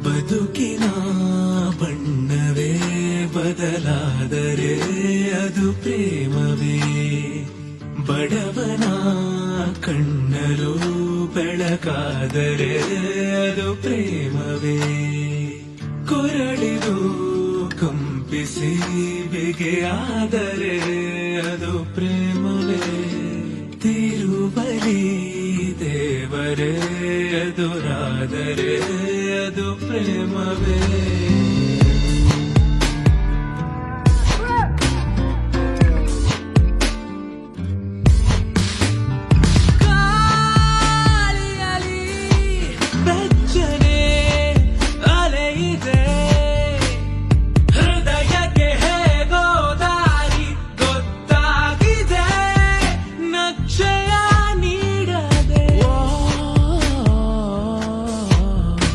ಬದುಕಿನ ಬಣ್ಣವೇ ಬದಲಾದರೆ ಅದು ಪ್ರೇಮವೇ. ಬಡವನ ಕಣ್ಣರು ಬೆಳಕಾದರೆ ಅದು ಪ್ರೇಮವೇ. ಕೊರಳಿದು ಕಂಪಿಸಿ ಬೆಗೆಯಾದರೆ ಅದು ಪ್ರೇಮವೇ. ತಿರುಬಲಿ ದೇವರೇ ಎದುರಾದರೆ ಅದು ಪ್ರೇಮವೇ.